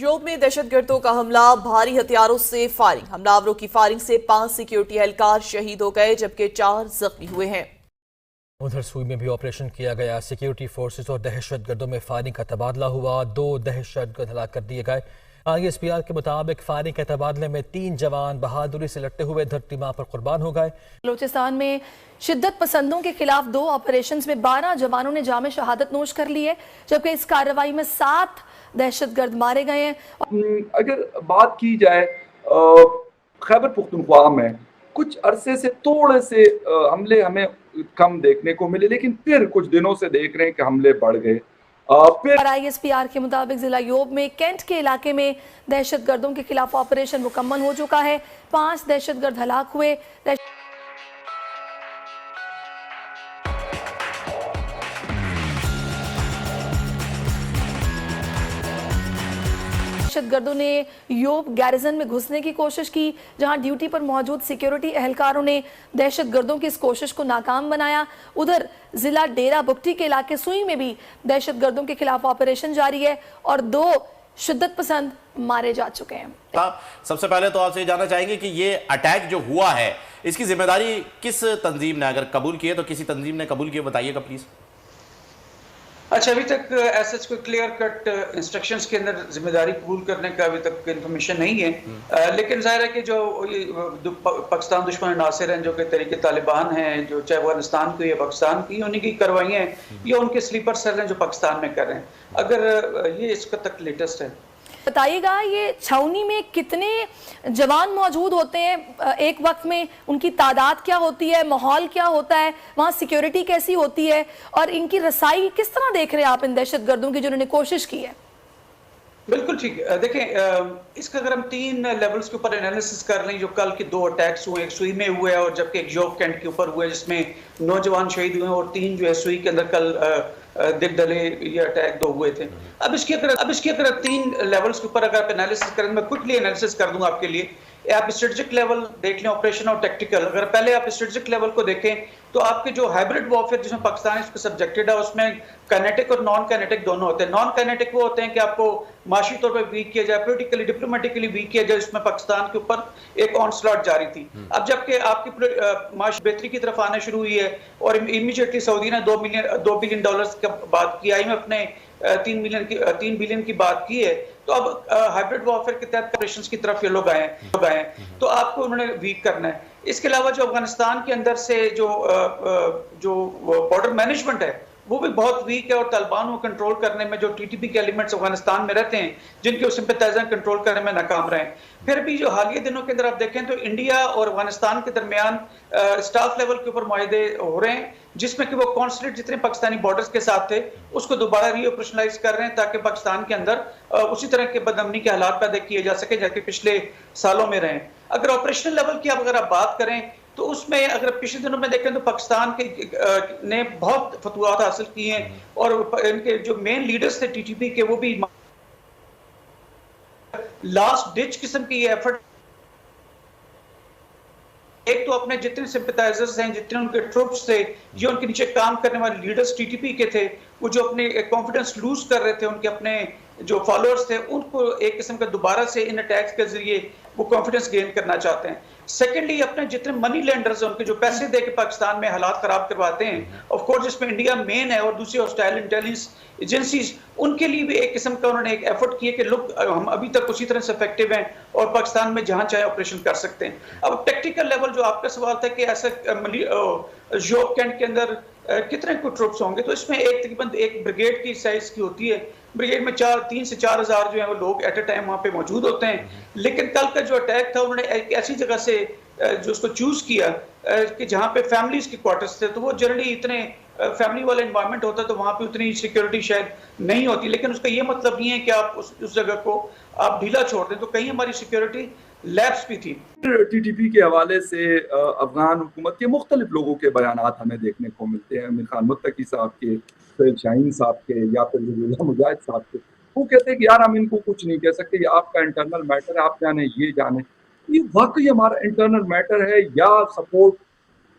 योब में दहशतगर्दों का हमला, भारी हथियारों से फायरिंग। हमलावरों की फायरिंग से 5 सिक्योरिटी एहलकार शहीद हो गए जबकि 4 जख्मी हुए हैं। उधर सूई में भी ऑपरेशन किया गया। सिक्योरिटी फोर्सेस और दहशतगर्दों में फायरिंग का तबादला हुआ। 2 दहशतगर्द हलाक कर दिए गए। ISPR के मुताबिक फायरिंग के तबादले में 3 जवान बहादुरी से लड़ते हुए धरती मां पर कुर्बान हो गए। बलूचिस्तान में शिद्दत पसंदों के खिलाफ 2 ऑपरेशंस में 12 जवानों ने जामे शहादत नोश कर ली है, जबकि इस कार्रवाई में 7 दहशतगर्द मारे गए हैं। अगर बात की जाए खैबर पख्तूनख्वा में कुछ अरसे से थोड़े से हमले हमें कम देखने को मिले, लेकिन फिर कुछ दिनों से देख रहे हैं कि हमले बढ़ गए। और ISPR के मुताबिक जिला योब में कैंट के इलाके में दहशतगर्दों के खिलाफ ऑपरेशन मुकम्मल हो चुका है। 5 दहशतगर्द हलाक हुए। दहशतगर्दों ने योब गैरिजन में घुसने की कोशिश की, जहां ड्यूटी पर मौजूद सिक्योरिटी एहलकारों ने दहशतगर्दों की इस कोशिश को नाकाम बनाया। उधर जिला डेरा बुगटी के इलाके सुई में भी दहशतगर्दों के खिलाफ ऑपरेशन जारी है और 2 शिद्दत पसंद मारे जा चुके हैं। सबसे पहले तो आपसे जानना चाहेंगे कि ये अटैक जो हुआ है इसकी जिम्मेदारी किस तंजीम ने अगर कबूल की है तो किसी तंजीम ने कबूल किया, बताइएगा प्लीज। अच्छा, अभी तक ऐसा कोई क्लियर कट इंस्ट्रक्शंस के अंदर जिम्मेदारी कबूल करने का अभी तक इन्फॉर्मेशन नहीं है, लेकिन जाहिर है कि जो पाकिस्तान दुश्मन नासिर हैं, जो कि तहरीक तालिबान हैं, जो चाहे अफगानिस्तान की या पाकिस्तान की, उन्हीं की कार्रवाइयाँ हैं या उनके स्लीपर सेल हैं जो पाकिस्तान में कर रहे हैं। अगर ये इसका तक लेटेस्ट है। बताइएगा, ये छावनी में कितने जवान मौजूद होते हैं एक वक्त में, उनकी तादाद क्या होती है, माहौल क्या होता है, वहाँ सिक्योरिटी कैसी होती है और इनकी रसाई किस तरह देख रहे हैं आप इन दहशतगर्दों की जिन्होंने कोशिश की है? बिल्कुल ठीक। देखें, इसका अगर हम 3 लेवल्स के ऊपर एनालिसिस कर लें, जो कल के 2 अटैक्स हुए, एक सुई में हुए और जबकि एक योब कैंट के ऊपर हुए जिसमें 9 जवान शहीद हुए और 3 जो है सुई के अंदर कल दिल डले ये अटैक 2 हुए थे। अब इसके अगर 3 लेवल्स के ऊपर अगर आप एनालिसिस करें, मैं क्विकली एनालिसिस कर दूंगा आपके लिए। आप स्ट्रेटेजिक लेवल देख लें, ऑपरेशन और टेक्टिकल। अगर पहले आप स्ट्रेटेजिक लेवल को देखें तो आपके जो हाइब्रिड वॉरफेयर जिसमें पाकिस्तान इसको सब्जेक्टेड है, उसमें काइनेटिक और नॉन काइनेटिक दोनों होते हैं। नॉन काइनेटिक वो होते हैं कि आपको माशी तौर पर वीक किया जाए, पोलिटिकली डिप्लोमेटिकली वीक किया जाए, जिसमें पाकिस्तान के ऊपर एक ऑनस्लॉट जारी थी। अब जबकि आपकी माशी बेहतरी की तरफ आना शुरू हुई है और इमीडिएटली सऊदी ने $2 बिलियन की बात की, IMF ने 3 बिलियन की बात की है। तो अब हाइब्रिड वॉरफेयर के तहत ऑपरेशंस की तरफ ये लोग आए हैं, तो आपको उन्होंने वीक करना है। इसके अलावा जो अफगानिस्तान के अंदर से जो बॉर्डर मैनेजमेंट है वो भी बहुत वीक है और तालिबान को कंट्रोल करने में जो TTP के एलिमेंट्स अफगानिस्तान में रहते हैं, जिनके सिंपैथाइजर कंट्रोल करने में नाकाम रहे। फिर भी जो हालिया दिनों के अंदर आप देखें तो इंडिया और अफगानिस्तान के दरमियान स्टाफ लेवल के ऊपर मुआहदे हो रहे हैं, जिसमें कि वो कॉन्सुलेट जितने पाकिस्तानी बॉर्डर्स के साथ थे उसको दोबारा रीऑपरेशनलाइज कर रहे हैं, ताकि पाकिस्तान के अंदर उसी तरह के बदअमनी के हालात पैदा किए जा सके जैसे पिछले सालों में रहे। अगर ऑपरेशनल लेवल की अगर आप बात करें तो उसमें अगर पिछले दिनों में देखें तो पाकिस्तान के ने बहुत फतवात हासिल किए हैं और इनके जो मेन लीडर्स थे TTP के, वो भी लास्ट डिच किस्म की एफर्ट, एक तो अपने जितने सिंपैथाइजर्स हैं, जितने उनके ट्रूप्स थे, जो उनके नीचे काम करने वाले लीडर्स TTP के थे, वो जो अपने कॉन्फिडेंस लूज कर रहे थे, उनके अपने जो फॉलोअर्स थे, उनको एक किस्म का दोबारा से इन अटैक्स के जरिए वो कॉन्फिडेंस गेन करना चाहते हैं। सेकेंडली, अपने जितने मनी लेंडर्स हैं, उनके जो पैसे दे के पाकिस्तान में हालात खराब करवाते हैं, ऑफ कोर्स जिसमें इंडिया मेन है और दूसरी हॉस्टाइल इंटेलिजेंस एजेंसीज, उनके लिए भी एक किस्म का उन्होंने एक एफर्ट किया कि लोग हम अभी तक उसी तरह से इफेक्टिव हैं और पाकिस्तान में जहां चाहे ऑपरेशन कर सकते हैं। अब टेक्निकल लेवल जो आपका सवाल था कि ऐसा योब कैंट के अंदर कितने को ट्रूप्स होंगे, तो इसमें तकरीबन एक ब्रिगेड की साइज की होती है। ब्रिगेड में 3 से 4 हज़ार जो है वो लोग एट ए टाइम वहाँ पे मौजूद होते हैं। लेकिन कल का जो अटैक था, उन्होंने एक ऐसी जगह से जो उसको चूज किया कि जहाँ पे फैमिलीज के क्वार्टर्स थे, तो वो जनरली इतने फैमिली वाला एनवायरनमेंट होता है तो वहाँ पे उतनी सिक्योरिटी शायद नहीं होती। लेकिन उसका ये मतलब नहीं है कि आप उस जगह को आप ढीला छोड़ दें, तो कहीं हमारी सिक्योरिटी लैब्स भी थी। TTP के हवाले से अफगान हुकूमत के मुख्तलिफ लोगों के बयानात हमें देखने को मिलते हैं। अमीर खान मुत्तकी साहब के, सैयद शाहीन साहब के या फिर मुजाहिद साहब के। वो कहते हैं कि यार हम इनको कुछ नहीं कह सकते, ये आपका इंटरनल मैटर है, आप जाने ये जाने। ये वाकई हमारा इंटरनल मैटर है या सपोर्ट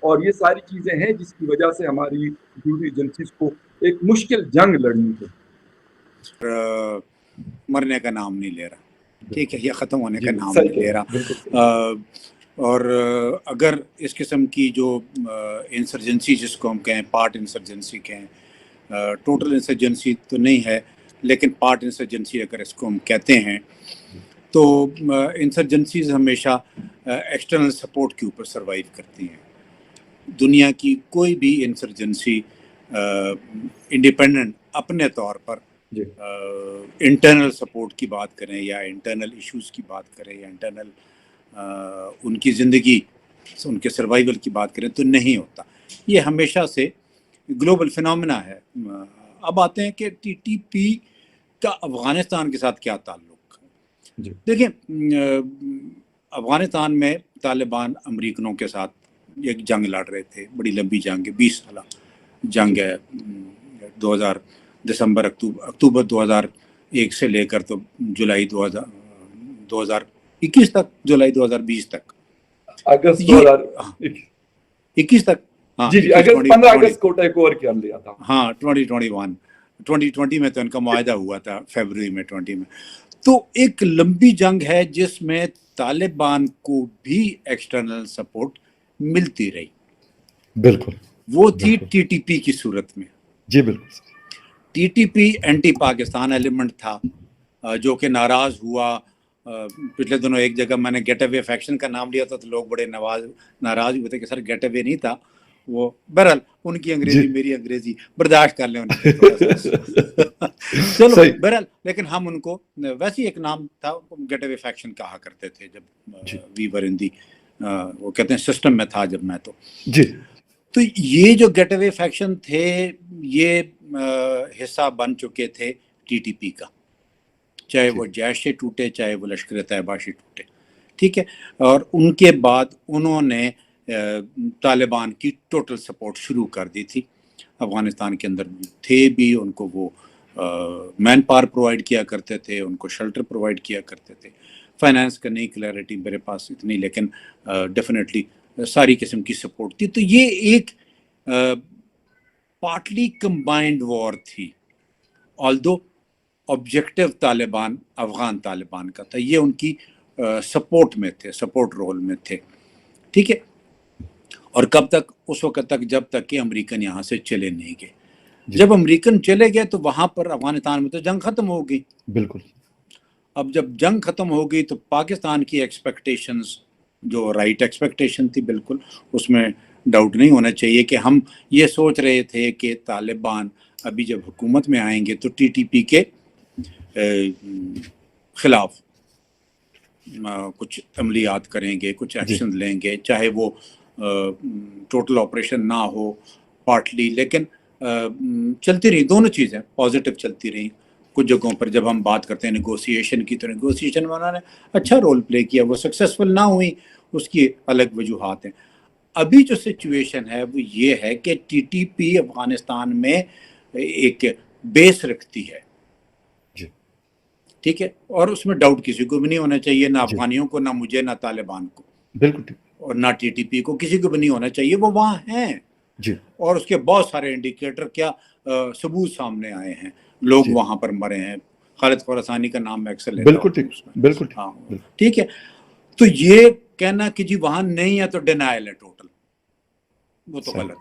और ये सारी चीज़ें हैं जिसकी वजह से हमारी ड्यूटी एजेंसीज को एक मुश्किल जंग लड़नी है। مرنے کا نام نہیں لے رہا، ٹھیک ہے، یا ختم ہونے کا نام صحیح نہیں لے بالکل رہا. اور اگر اس قسم کی جو انسرجنسی جس کو ہم کہیں، پارٹ انسرجنسی کہیں، ٹوٹل انسرجنسی تو نہیں ہے لیکن پارٹ انسرجنسی اگر اس کو ہم کہتے ہیں، تو انسرجنسیز ہمیشہ ایکسٹرنل سپورٹ کے اوپر سروائیو کرتی ہیں. دنیا کی کوئی بھی انسرجنسی انڈیپینڈنٹ اپنے طور پر جی انٹرنل سپورٹ کی بات کریں یا انٹرنل ایشوز کی بات کریں یا انٹرنل ان کی زندگی، ان کے سروائیول کی بات کریں تو نہیں ہوتا. یہ ہمیشہ سے گلوبل فنومینا ہے. اب آتے ہیں کہ ٹی ٹی پی کا افغانستان کے ساتھ کیا تعلق ہے. جی دیکھیں، افغانستان میں طالبان امریکنوں کے ساتھ ایک جنگ لڑ رہے تھے، بڑی لمبی جنگ ہے، 20 سالہ جنگ ہے. اکتوبر 2001 سے لے کر تو جولائی 2021 تک، جولائی 2020 تک، اگست یہ 2021 تک، ہاں جی 15 اگست کو ٹیک اوور کر لیا تھا. ہاں 2020 میں تو ان کا معاہدہ ہوا تھا، فیبروری میں 20 میں. تو ایک لمبی جنگ ہے جس میں طالبان کو بھی ایکسٹرنل سپورٹ ملتی رہی. بالکل وہ تھی ٹی ٹی پی کی صورت میں. جی بالکل. T T P anti Pakistan element تھا جو کہ ناراض ہوا. پچھلے دنوں ایک جگہ میں نے گیٹ اوے فیکشن کا نام لیا تھا تو لوگ بڑے ناراض ہوئے تھے کہ سر گیٹ اوے نہیں تھا وہ. بہرحال ان کی انگریزی میری انگریزی برداشت کر لیں ان کے تھوڑا سا. چلو بہرحال، لیکن ہم ان کو ویسے ایک نام تھا، گیٹ اوے فیکشن کہا کرتے تھے جب وی ور ان دی، وہ کہتے ہیں سسٹم میں تھا جب میں تو. جی تو یہ جو گیٹ اوے فیکشن تھے یہ حصہ بن چکے تھے ٹی ٹی پی کا، چاہے وہ جیش سے ٹوٹے چاہے وہ لشکر طیبہ سے ٹوٹے، ٹھیک ہے. اور ان کے بعد انہوں نے طالبان کی ٹوٹل سپورٹ شروع کر دی تھی. افغانستان کے اندر تھے بھی، ان کو وہ مین پاور پرووائڈ کیا کرتے تھے، ان کو شیلٹر پرووائڈ کیا کرتے تھے. فائنانس کا نہیں کلیئرٹی میرے پاس اتنی، لیکن ڈیفینیٹلی ساری قسم کی سپورٹ تھی. تو یہ ایک پارٹلی کمبائنڈ وار تھی، آلدو آبجیکٹو طالبان افغان طالبان کا تھا. یہ ان کی سپورٹ میں تھے، سپورٹ رول میں تھے، ٹھیک ہے. اور کب تک؟ اس وقت تک جب تک کہ امریکن یہاں سے چلے نہیں گئے. جب امریکن چلے گئے تو وہاں پر افغانستان میں تو جنگ ختم ہو گئی. بالکل. اب جب جنگ ختم ہو گئی تو پاکستان کی ایکسپیکٹیشنز جو رائٹ ایکسپیکٹیشن تھی، بالکل اس میں ڈاؤٹ نہیں ہونا چاہیے کہ ہم یہ سوچ رہے تھے کہ طالبان ابھی جب حکومت میں آئیں گے تو ٹی ٹی پی کے خلاف کچھ عملیات کریں گے، کچھ ایکشن لیں گے، چاہے وہ ٹوٹل آپریشن نہ ہو، پارٹلی. لیکن چلتی رہی دونوں چیزیں، پازیٹیو چلتی رہی. کچھ جگہوں پر جب ہم بات کرتے ہیں نیگوسیشن کی، تو نیگوسیشن میں انہوں نے اچھا رول پلے کیا. وہ سکسیسفل نہ ہوئی، اس کی الگ وجوہات ہیں. ابھی جو سچویشن ہے وہ یہ ہے کہ ٹی ٹی پی افغانستان میں ایک بیس رکھتی ہے، ٹھیک ہے. اور اس میں ڈاؤٹ کسی کو بھی نہیں ہونا چاہیے، نہ افغانیوں کو، نہ مجھے، نہ طالبان کو، بالکل، اور نہ ٹی ٹی پی کو، کسی کو بھی نہیں ہونا چاہیے. وہ وہاں ہیں جی. اور اس کے بہت سارے انڈیکیٹر، کیا ثبوت سامنے آئے ہیں. لوگ وہاں پر مرے ہیں. خالد خوراسانی کا نام میں اکثر لیتا ہوں. بالکل ٹھیک، بالکل ہاں ٹھیک ہے. تو یہ کہنا کہ جی وہاں نہیں ہے تو ڈینائل ہے ٹوٹل، وہ تو غلط.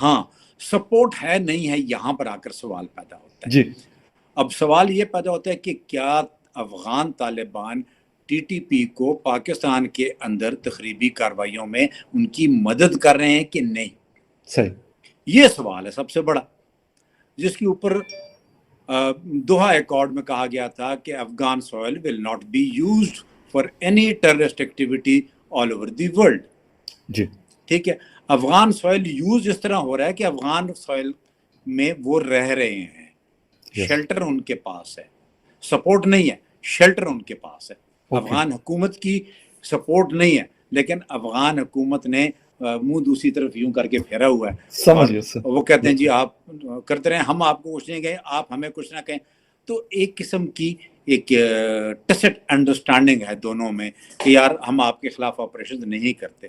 ہاں سپورٹ ہے نہیں ہے، یہاں پر آ کر سوال پیدا ہوتا ہے. جی. اب سوال یہ پیدا ہوتا ہے کہ کیا افغان طالبان ٹی ٹی پی کو پاکستان کے اندر تخریبی کارروائیوں میں ان کی مدد کر رہے ہیں کہ نہیں؟ صحیح. یہ سوال ہے سب سے بڑا، جس کے اوپر دوحہ ایکارڈ میں کہا گیا تھا کہ Afghan soil will not be used for any terrorist activity all over the world. جی ٹھیک ہے. افغان سوئل یوز اس طرح ہو رہا ہے کہ افغان سوئل میں وہ رہ رہے ہیں، شیلٹر ان کے پاس ہے، سپورٹ نہیں ہے، شیلٹر ان کے پاس ہے. افغان حکومت کی سپورٹ نہیں ہے، لیکن افغان حکومت نے منہ دوسری طرف یوں کر کے پھیرا ہوا ہے. وہ کہتے ہیں جی آپ کرتے رہیں، ہم آپ کو کچھ نہیں کہیں، آپ ہمیں کچھ نہ کہیں. تو ایک قسم کی ایک ٹیسٹ انڈرسٹینڈنگ ہے دونوں میں کہ یار ہم آپ کے خلاف آپریشن نہیں کرتے.